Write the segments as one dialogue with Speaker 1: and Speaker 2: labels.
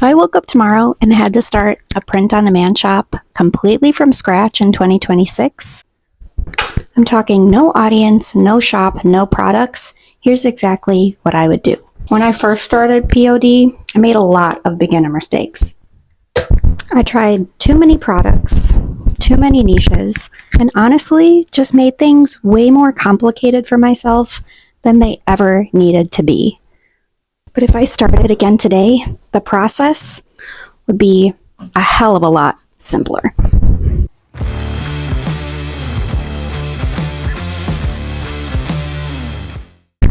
Speaker 1: If I woke up tomorrow and had to start a print-on-demand shop completely from scratch in 2026, I'm talking no audience, no shop, no products, here's exactly what I would do. When I first started POD, I made a lot of beginner mistakes. I tried too many products, too many niches, and honestly just made things way more complicated for myself than they ever needed to be. But if I started again today, the process would be a hell of a lot simpler.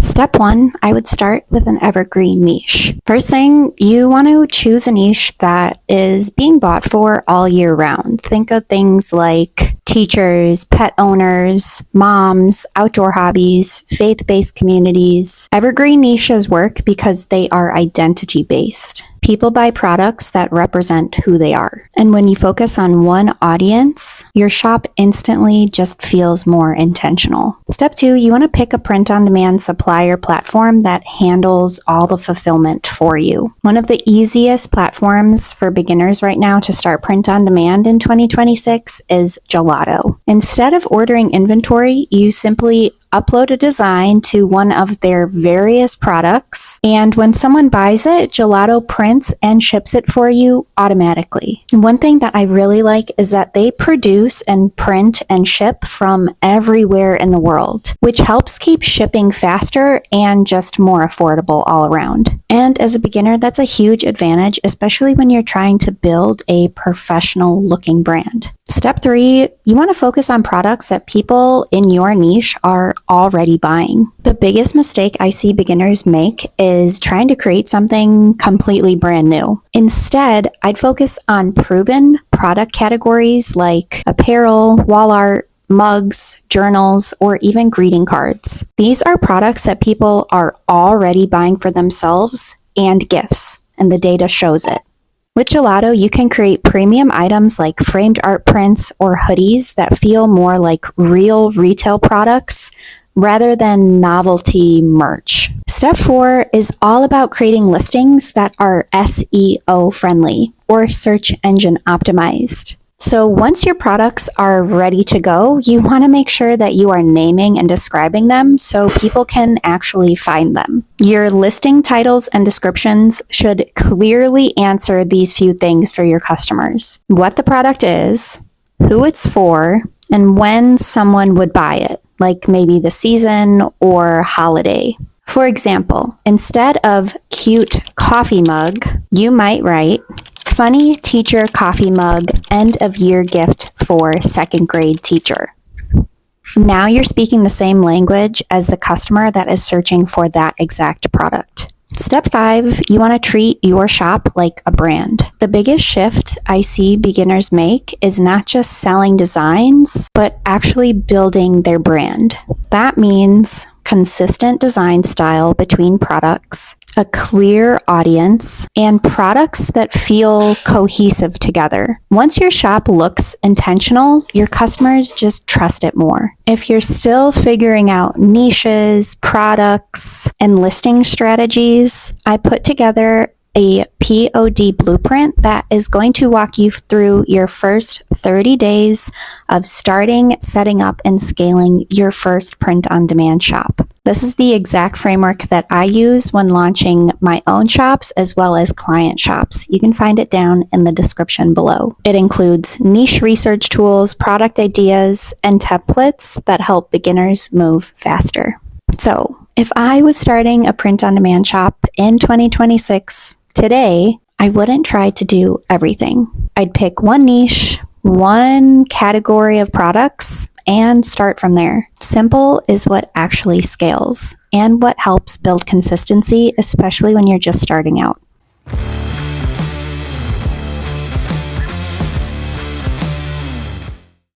Speaker 1: Step 1, I would start with an evergreen niche. First thing, you want to choose a niche that is being bought for all year round. Think of things like teachers, pet owners, moms, outdoor hobbies, faith-based communities. Evergreen niches work because they are identity-based. People buy products that represent who they are. And when you focus on one audience, your shop instantly just feels more intentional. Step 2, you want to pick a print-on-demand supplier platform that handles all the fulfillment for you. One of the easiest platforms for beginners right now to start print-on-demand in 2026 is Gelato. Instead of ordering inventory, you simply upload a design to one of their various products, and when someone buys it, Gelato prints and ships it for you automatically. And one thing that I really like is that they produce and print and ship from everywhere in the world, which helps keep shipping faster and just more affordable all around. And as a beginner, that's a huge advantage, especially when you're trying to build a professional looking brand. Step 3, you want to focus on products that people in your niche are already buying. The biggest mistake I see beginners make is trying to create something completely brand new. Instead, I'd focus on proven product categories like apparel, wall art, mugs, journals, or even greeting cards. These are products that people are already buying for themselves and gifts, and the data shows it. With Gelato, you can create premium items like framed art prints or hoodies that feel more like real retail products rather than novelty merch. Step 4 is all about creating listings that are SEO friendly or search engine optimized. So once your products are ready to go, you want to make sure that you are naming and describing them so people can actually find them. Your listing titles and descriptions should clearly answer these few things for your customers: what the product is, who it's for, and when someone would buy it, like maybe the season or holiday. For example, instead of cute coffee mug, you might write funny teacher coffee mug, end of year gift for second grade teacher. Now you're speaking the same language as the customer that is searching for that exact product. Step 5, you want to treat your shop like a brand. The biggest shift I see beginners make is not just selling designs, but actually building their brand. That means consistent design style between products, a clear audience, and products that feel cohesive together. Once your shop looks intentional, your customers just trust it more. If you're still figuring out niches, products, and listing strategies, I put together a POD blueprint that is going to walk you through your first 30 days of starting, setting up, and scaling your first print-on-demand shop. This is the exact framework that I use when launching my own shops as well as client shops. You can find it down in the description below. It includes niche research tools, product ideas, and templates that help beginners move faster. So, if I was starting a print-on-demand shop in 2026, today, I wouldn't try to do everything. I'd pick one niche, one category of products, and start from there. Simple is what actually scales and what helps build consistency, especially when you're just starting out.